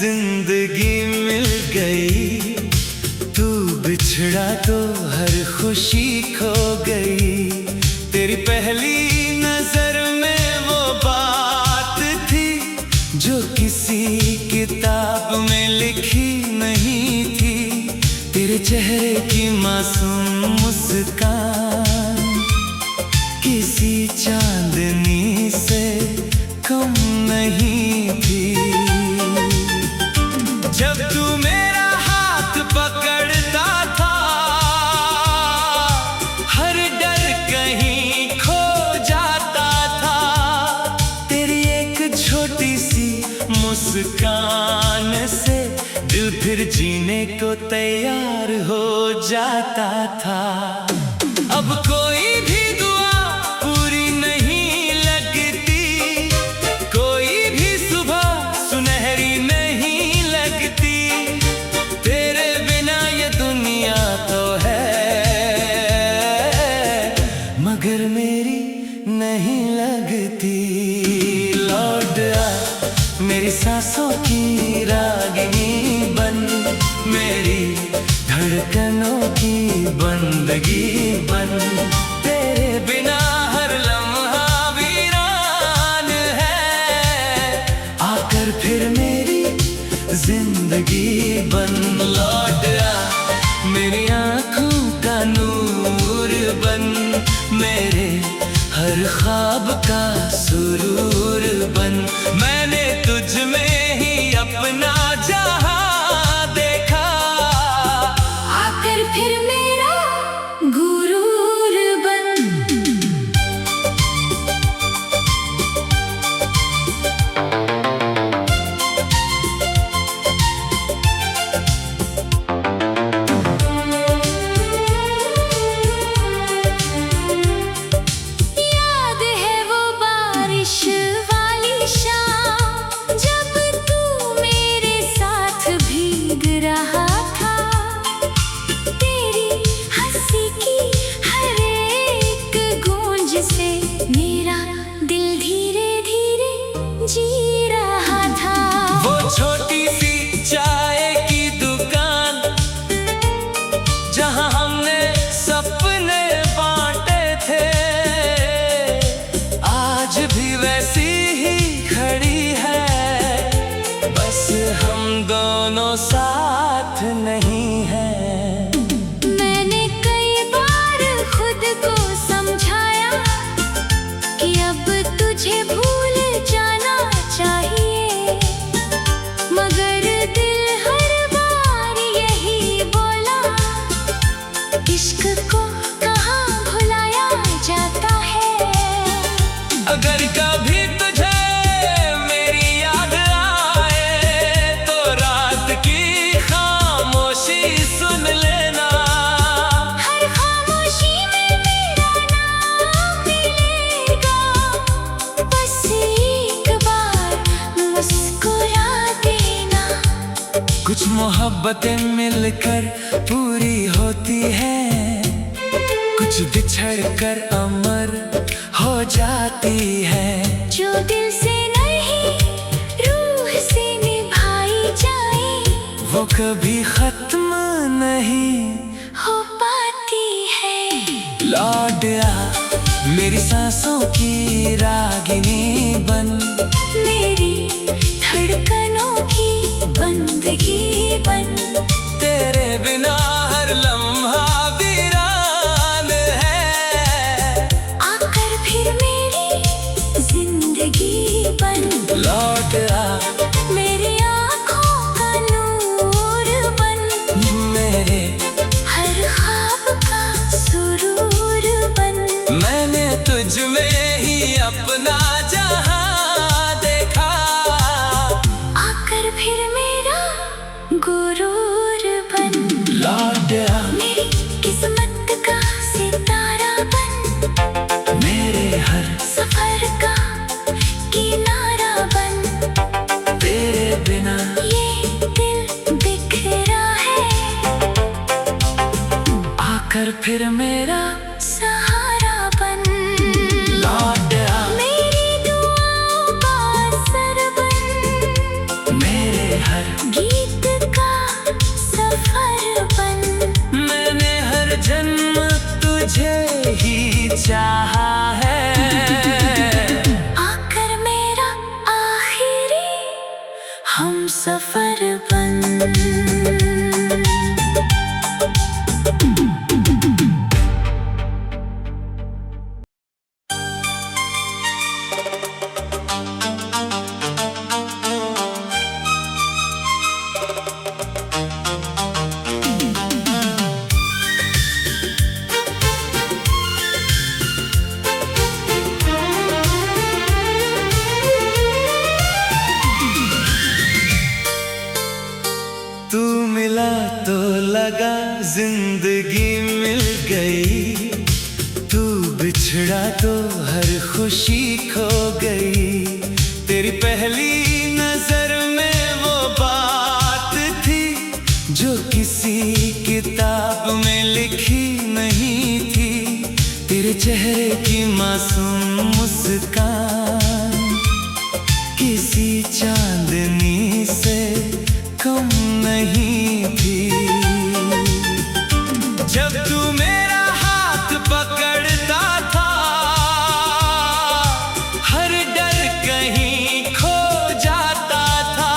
जिंदगी मिल गई, तू बिछड़ा तो हर खुशी खो गई। तेरी पहली नजर में वो बात थी जो किसी किताब में लिखी नहीं थी। तेरे चेहरे की मासूम मुस्कान किसी चांदनी से कम नहीं थी। जब तू मेरा हाथ पकड़ता था, हर डर कहीं खो जाता था। तेरी एक छोटी सी मुस्कान से दिल फिर जीने को तैयार हो जाता था। अब कोई भी दुआ पूरी नहीं लगती, कोई भी सुबह सुनहरी नहीं लगती। तेरे बिना ये दुनिया तो है मगर मेरी नहीं लगती। लौट आ मेरी सांसों की रागिनी बन, मेरी धड़कनों की बंदगी बन। तेरे बिना हर लम्हा वीरान है, आकर फिर मेरी जिंदगी बन। लौट आ मेरी आँखों का नूर बन, मेरे हर ख्वाब का सुरूर बन। मैंने तुझ में ही अपना जहां देखा, आकर फिर मेरा गुरूर बन। याद है वो बारिश वाली शाम, जब तू मेरे साथ भीग रहा था। तेरी हंसी की हर एक गूंज से मेरा दिल धीरे धीरे जी रहा था। वो छोटी सी चाय की दुकान जहां हमने सपने बांटे थे, आज भी वैसी ही खड़ी है। बस हम दोनों साथ नहीं हैं। मैंने कई बार खुद को समझाया कि अब तुझे भूल जाना चाहिए, मगर दिल हर बार यही बोला, इश्क को कहाँ भुलाया जाता है। अगर कभी तुझे मेरी याद आए तो रात की खामोशी सुन लेना। हर खामोशी में मेरा नाम मिलेगा, बस एक बार मुस्कुरा देना। कुछ मोहब्बतें मिलकर पूरी होती हैं, कुछ बिछड़ कर अमर हो जाती है। जो दिल से नहीं रूह से निभाई जाए, वो कभी खत्म नहीं हो पाती है। लौट आ मेरी सांसों की रागिनी बन, मेरी धड़कनों की बंदगी बन। तेरे बिना हर लम्हा वीरान है, आकर फिर मेरी जिंदगी बन। लौट आ मेरी आँखों का नूर बन, मेरे हर ख्वाब का सुरूर बन। मैंने तुझ में ही अपना जहां देखा, आकर फिर मेरा गुरूर बन। लौट आ मेरी किस्मत का सितारा बन, मेरे हर सफर का किनारा बन। तेरे बिना ये दिल बिखरा है, आकर फिर मेरा सहारा बन। लौट आ मेरी दुआओं का असर बन, मेरे हर चाहा है। आकर मेरा आखिरी हम सफर बन। तू मिला तो लगा जिंदगी मिल गई, तू बिछड़ा तो हर खुशी खो गई। तेरी पहली नजर में वो बात थी जो किसी किताब में लिखी नहीं थी। तेरे चेहरे की मासूम मुस्कान किसी चांदनी से कम नहीं थी। जब तू मेरा हाथ पकड़ता था, हर डर कहीं खो जाता था।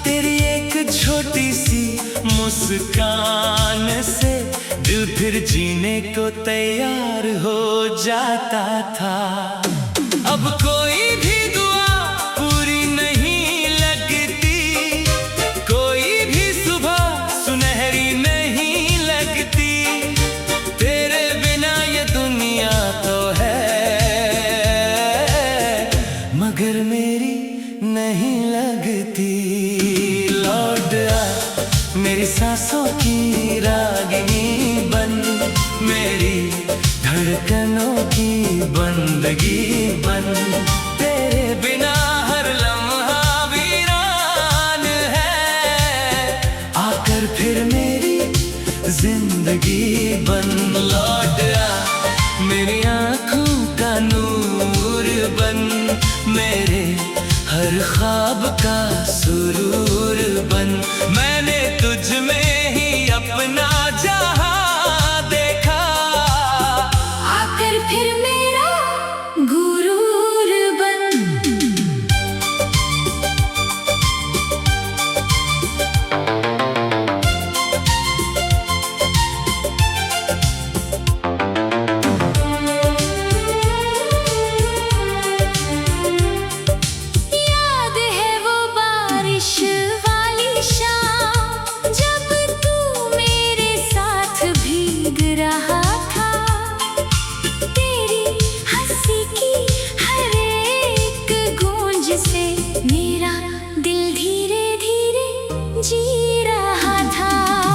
तेरी एक छोटी सी मुस्कान से दिल फिर जीने को तैयार हो जाता था। अब कोई भी दुआ पूरी नहीं लगती, कोई भी सुबह सुनहरी नहीं लगती। तेरे बिना ये दुनिया तो है मगर मेरी नहीं लगती। लौट आ मेरी सांसों की रागिनी बन, मेरी धड़कनों की बंदगी बन। तेरे बिना हर लम्हा वीरान है, आकर फिर मेरी जिंदगी बन। लौट आ मेरी आँखों का नूर बन, मेरे हर ख्वाब का सुरूर बन। मैंने तुझ में ही अपना जहां देखा, आकर फिर मेरा गुरूर बन। याद है वो बारिश वाली शाम जब तू मेरे साथ भीग रहा था। तेरी हंसी की हर एक गूंज से मेरा दिल धीरे धीरे जी रहा था।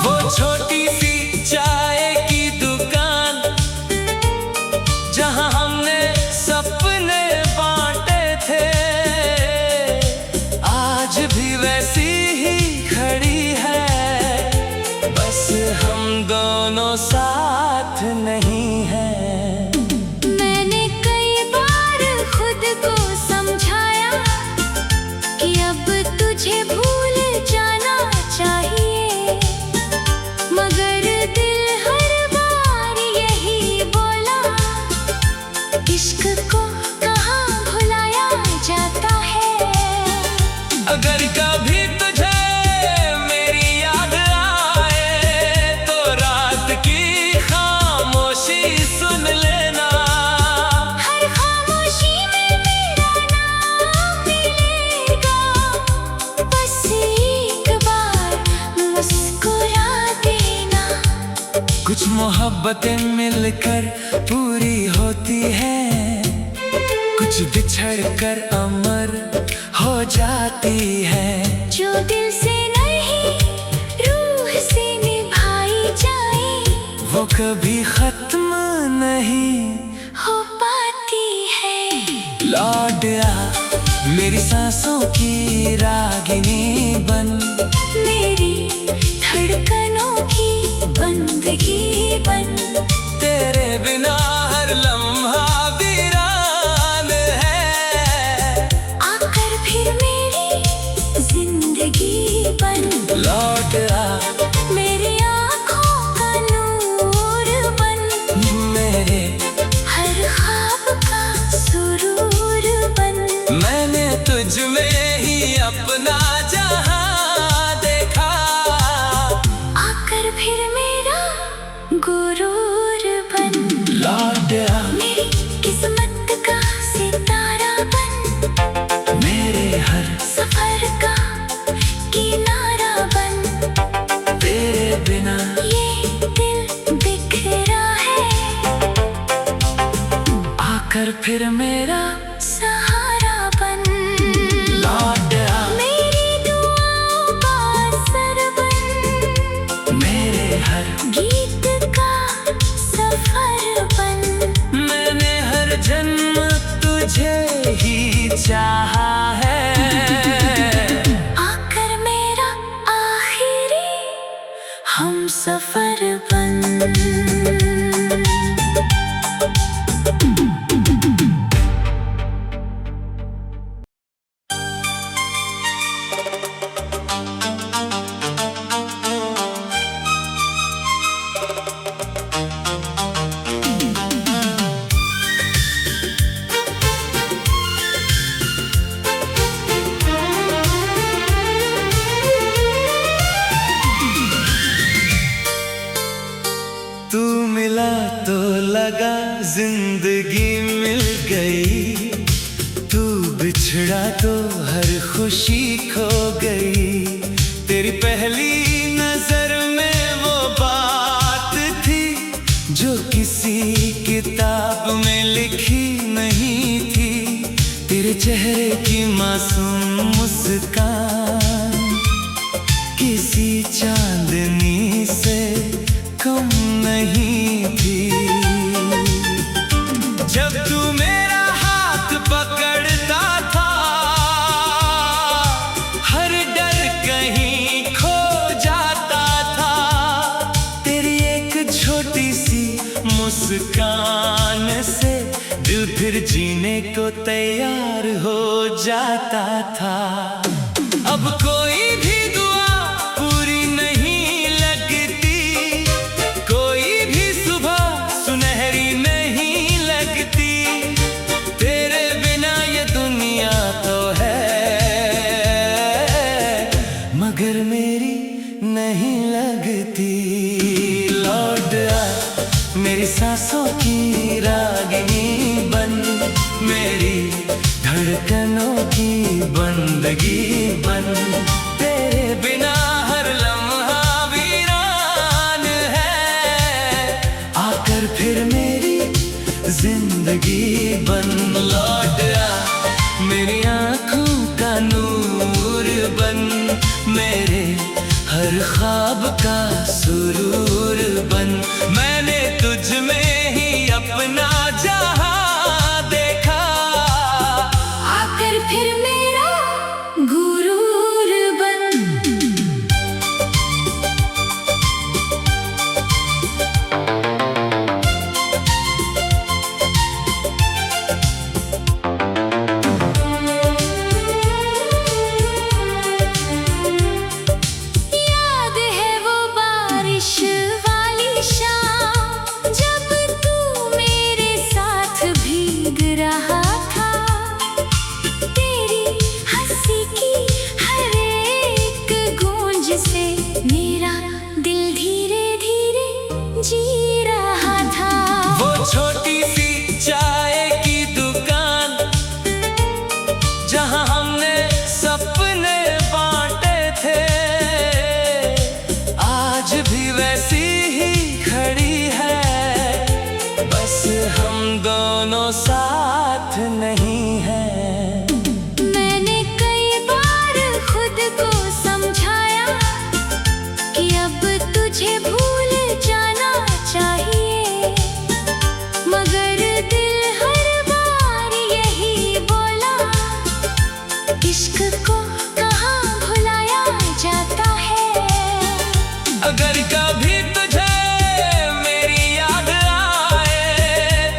वो छोटी सी चाय की दुकान जहां हमने सपने बांटे थे, आज भी वैसी ही खड़ी है। बस हम दोनों साथ नहीं हैं। मैंने कई बार खुद को समझाया कि अब तुझे भूल जाना चाहिए, मगर दिल हर बार यही बोला, इश्क को कहाँ भुलाया जाता है। अगर कभी तुझे मेरी याद आए तो रात की खामोशी सुन लेना। हर खामोशी में मेरा नाम मिलेगा, बस एक बार मुस्कुरा देना। कुछ मोहब्बतें मिलकर पूरी होती हैं, कुछ बिछड़ कर अमर हो जाती है। जो दिल से नहीं रूह से निभाई जाए, वो कभी खत्म नहीं हो पाती है। लौट आ मेरी सांसों की रागिनी बन, मेरी धड़कनों की बंदगी बन। तेरे बिना हर लम्हा वीरान है, आकर फिर मेरी जिंदगी बन। लौट आ मेरी आँखों का नूर बन, मेरे गुरूर बन लौट आ मेरी किस्मत का सितारा बन मेरे हर सफर का किनारा बन तेरे बिना ये दिल बिखरा है आकर फिर मेरा सहारा बन लौट आ मेरी दुआओं का असर बन मेरे हर गीत का सफर बन मैंने हर जन्म तुझे ही चाहा है आकर मेरा आखिरी हम सफर बन तू मिला तो लगा जिंदगी मिल गई तू बिछड़ा तो हर खुशी खो गई तेरी पहली नजर में वो बात थी जो किसी किताब में लिखी नहीं थी तेरे चेहरे की मासूम मुस्कान किसी चांदनी से कम नहीं थी जब तू मेरा हाथ पकड़ता था हर डर कहीं खो जाता था तेरी एक छोटी सी मुस्कान से दिल फिर जीने को तैयार हो जाता था अब कोई भी दुआ पूरी नहीं लगती कोई भी सुबह सुनहरी नहीं लगती तेरे बिना ये दुनिया तो है मगर मेरी नहीं लगती लौट आ मेरी सांसों की रागिनी बन मेरी धड़कनों की बंदगी बन तेरे बिना हर लम्हा वीरान है आकर फिर मेरी जिंदगी बन लौट आ मेरी आँखों का नूर बन मेरे हर ख्वाब का सुरूर बन मैंने तुझ में ही अपना जहां देखा आकर फिर मेरा गुरूर बन याद है वो बारिश वाली शाम जब तू मेरे साथ भीग रहा था तेरी हंसी की हर एक गूंज से मेरा दिल धीरे धीरे जी रहा था वो छोटी सी चाय की दुकान जहां हमने सपने बांटे थे आज भी वैसी ही खड़ी है बस हम दोनों साथ नहीं हैं मैंने कई बार खुद को समझाया कि अब तुझे भूल जाना चाहिए मगर दिल हर बार यही बोला इश्क को कहाँ भुलाया जाता है अगर कभी तुझे मेरी याद आए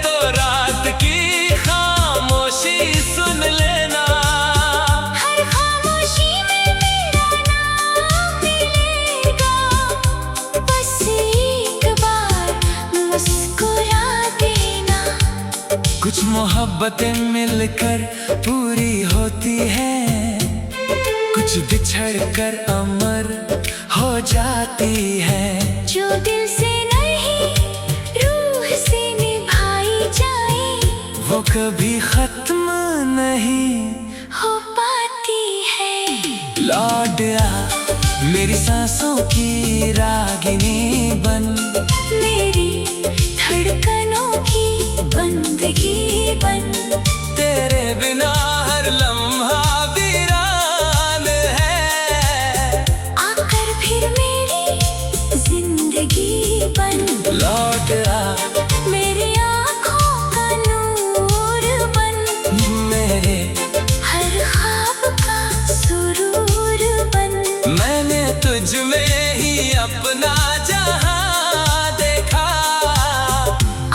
तो रात की खामोशी सुन लेना हर खामोशी में मेरा नाम मिलेगा बस एक बार मुस्कुरा देना कुछ मोहब्बतें मिलकर पूरी होती हैं कुछ बिछड़ कर अमर हो जाती है जो दिल से नहीं वो कभी खत्म नहीं हो पाती है। लौट आ मेरी सांसों की रागिनी बन, मेरी धड़कनों की बंदगी बन। तेरे बिना हर लम्हा वीरान है, आकर फिर मेरी जिंदगी बन। लौट आ मेरी आँखों का नूर बन, मेरे हर ख्वाब का सुरूर बन। मैंने तुझ में ही अपना जहां देखा,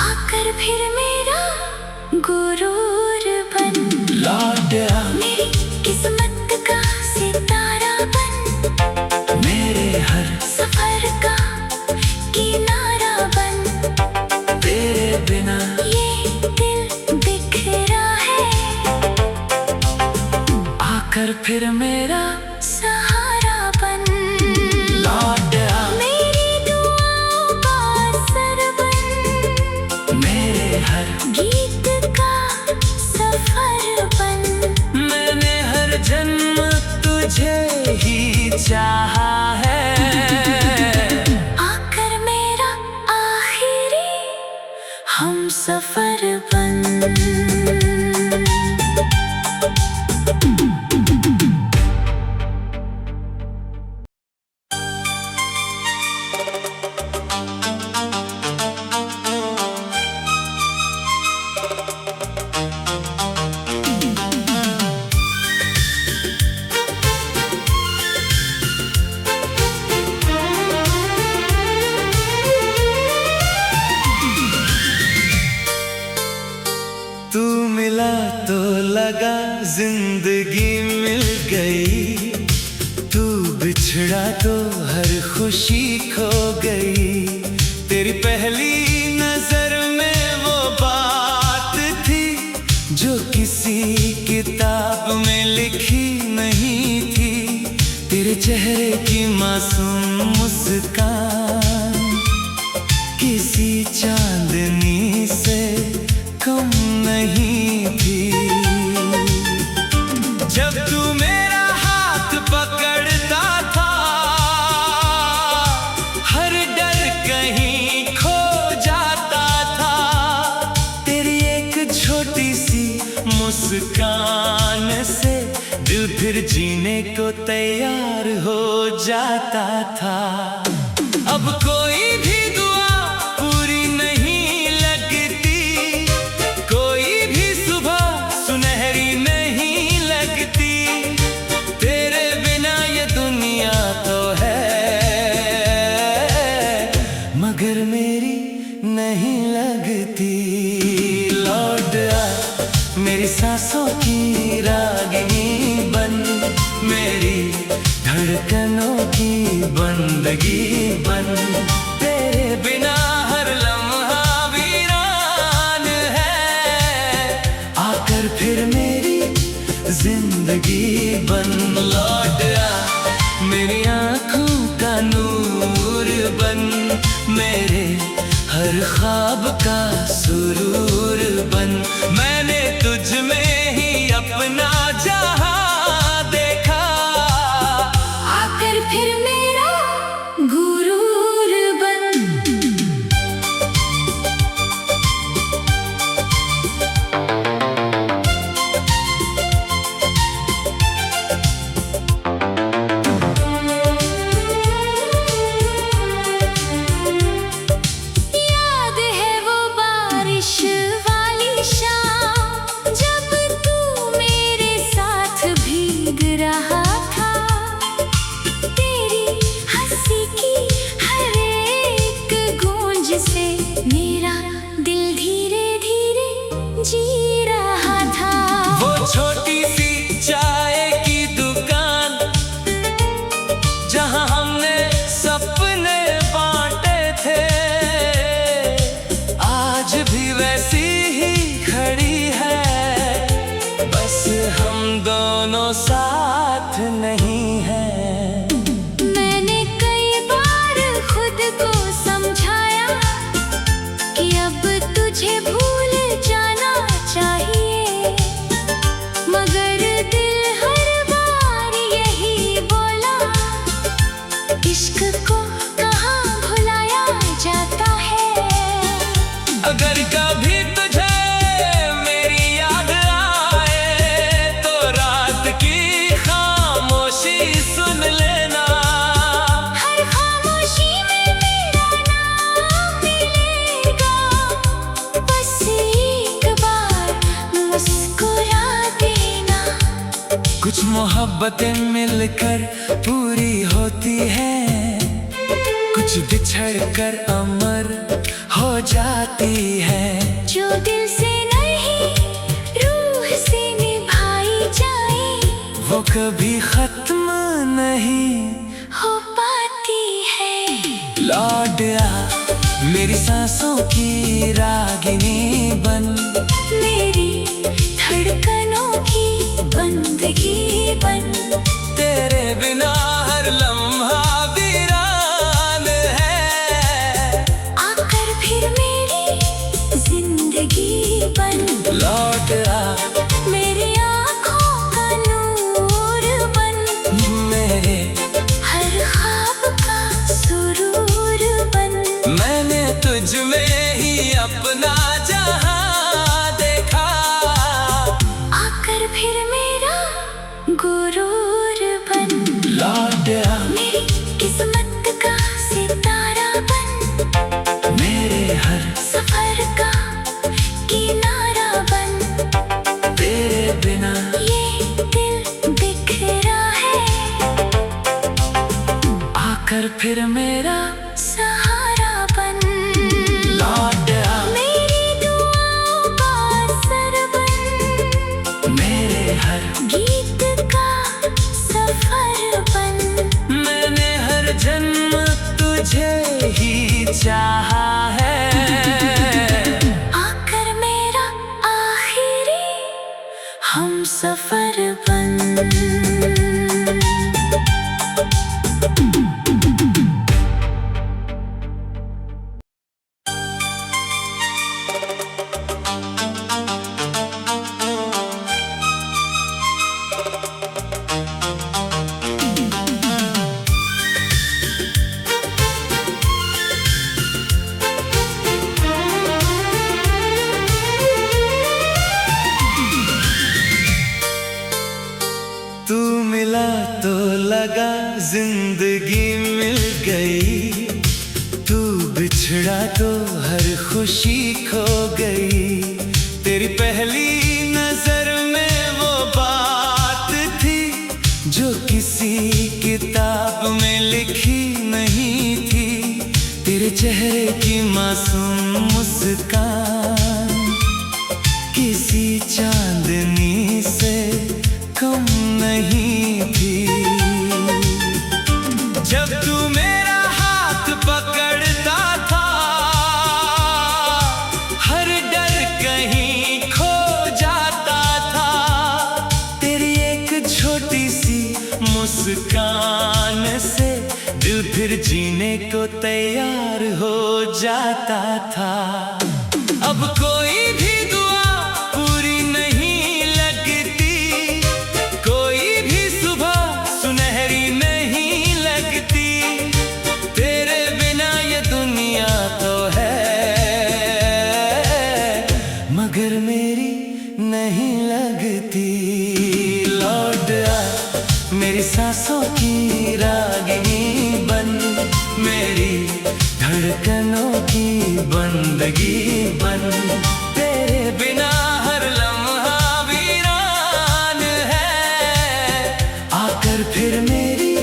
आकर फिर मेरा गुरूर बन। लौट आ मेरी किस्मत का सितारा बन, मेरे हर सफर का किनारा बन। तेरे बिना ये दिल बिखरा है, आकर फिर मेरा सहारा बन। लौट आ मेरी दुआओं का असर बन, मेरे हर गीत का सफर बन। मैंने हर जन्म तुझे ही चाहा है, आकर मेरा आखिरी हम सफर बन। तू मिला तो लगा जिंदगी मिल गई, तू बिछड़ा तो हर खुशी खो गई। तेरी पहली नजर में वो बात थी जो किसी किताब में लिखी नहीं थी। तेरे चेहरे की मासूम मुस्कान किसी चांदनी से कम नहीं थी। जब तू मेरा हाथ पकड़ता था, हर डर कहीं खो जाता था। तेरी एक छोटी सी मुस्कान से दिल फिर जीने को तैयार हो जाता था। अब कोई भी दुआ पूरी नहीं लगती, कोई भी सुबह सुनहरी नहीं लगती। तेरे बिना ये दुनिया तो है, मगर मेरी नहीं लगती। लौट आ मेरी सांसों की रागिनी बन, मेरी धड़कनों की बंदगी बन। तेरे बिना हर लम्हा वीरान है, आकर फिर मेरी जिंदगी बन। लौट आ मेरी आँखों का नूर बन, मेरे हर ख्वाब का सुरूर बन। मैंने तुझ में ही अपना जहां देखा, आकर फिर मेरा गुरूर बन। याद है वो बारिश वाली शाम, जब तू मेरे साथ भीग रहा था। तेरी हंसी की हर एक गूंज से मेरा दिल धीरे धीरे जी रहा था। वो छोटी सी चाय की दुकान जहां हमने सपने बांटे थे, आज भी वैसी ही खड़ी है। बस हम दोनों साथ नहीं हैं। मैंने कई बार खुद को समझाया कि अब तुझे भूल जाना चाहिए। कुछ मोहब्बतें मिलकर पूरी होती हैं, कुछ बिछड़ कर अमर हो जाती है। जो दिल से नहीं रूह से निभाई जाए, वो कभी खत्म नहीं हो पाती है। लौट आ मेरी सांसों की रागिनी बन, मेरी धड़कनों की बंदगी बन। तेरे बिना हर लम्हा वीरान है, आकर फिर मेरी जिंदगी बन। लौट आ मेरी आँखों का नूर बन, मेरे हर ख्वाब का सुरूर बन। मैंने तुझ में ही अपना जहां देखा, आकर फिर मेरा गुरूर बन। लौट आ मेरी किस्मत का सितारा बन, मेरे हर सफर का किनारा बन। तेरे बिना ये दिल बिखरा है, आकर फिर मेरा सहारा बन। लौट आ मेरी दुआओं का असर बन, मेरे हर गीत का सफर बन। मैंने हर जन्म तुझे ही चाहा है, आकर मेरा आखिरी हम सफर बन। तू मिला तो लगा जिंदगी मिल गई, तू बिछड़ा तो हर खुशी खो गई। तेरी पहली नजर में वो बात थी जो किसी किताब में लिखी नहीं थी। तेरे चेहरे की मासूम मुस्कान किसी चांदनी से कम नहीं थी। जब तू मेरा हाथ पकड़ता था, हर डर कहीं खो जाता था। तेरी एक छोटी सी मुस्कान से दिल फिर जीने को तैयार हो जाता था। अब कोई भी दुआ पूरी नहीं लगती, कोई भी सुबह सुनहरी नहीं लगती। तेरे बिना ये दुनिया तो है, मगर मेरी नहीं लगती। लौट आ मेरी सांसों की रागिनी बन, मेरी धड़कनों की बंदगी बन। तेरे बिना हर लम्हा वीरान है, आकर फिर मेरी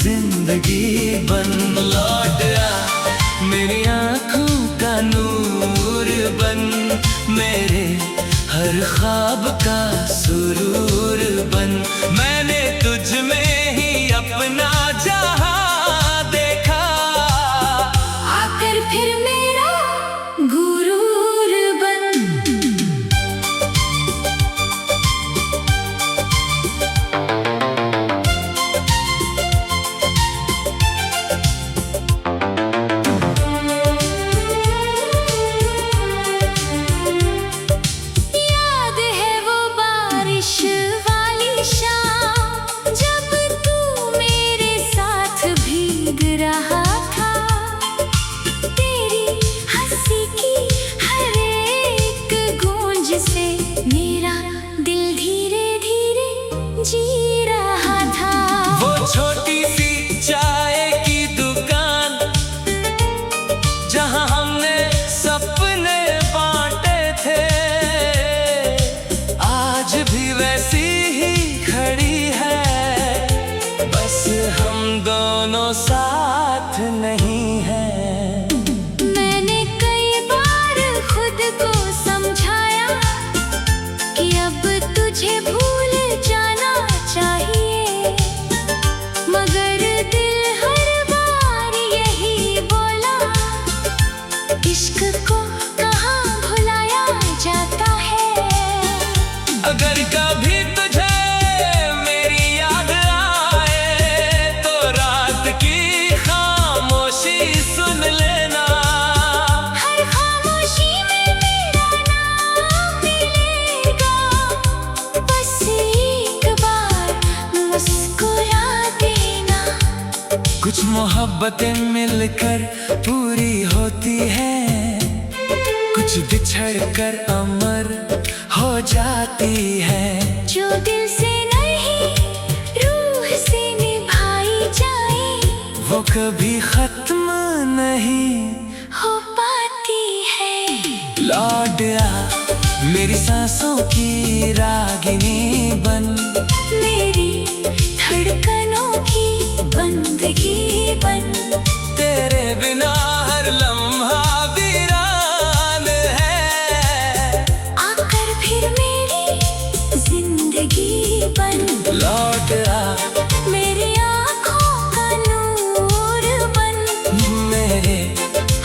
जिंदगी बन। लौट आ मेरी आँखों का नूर बन, मेरे हर ख्वाब का सुरूर बन। मैंने तुझ में ही अपना जहां देखा, आकर फिर मेरा गुरूर बन। याद है वो बारिश वाली शाम, जब इश्क को कहाँ भुलाया जाता है। अगर कभी तुझे मेरी याद आए तो रात की खामोशी सुन लेना। हर खामोशी में मेरा नाम मिलेगा, बस एक बार मुस्कुरा देना। कुछ मोहब्बतें मिलकर पूरी होती हैं, कुछ बिछड़ कर अमर हो जाती है। जो दिल से नहीं रूह से निभाई जाए, वो कभी खत्म नहीं हो पाती है। लौट आ मेरी सांसों की रागिनी बन, मेरी धड़कनों की बंदगी बन। तेरे बिना हर लम्हा वीरान है। आकर फिर मेरी जिंदगी बन। लौट आ मेरी आँखों का नूर बन। मेरे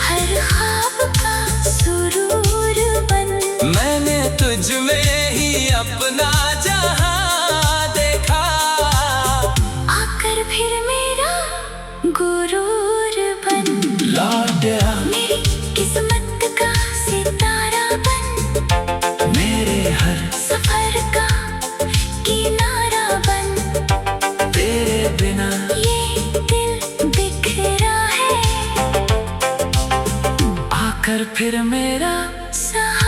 हर ख्वाब का सुरूर बन। मैंने तुझ में ही अपना जहां देखा। आकर फिर मेरा गुरूर बन। लौट आ मेरी किस्मत का सितारा बन। मेरे हर सफर का किनारा बन। तेरे बिना ये दिल बिखरा है, आकर फिर मेरा सहारा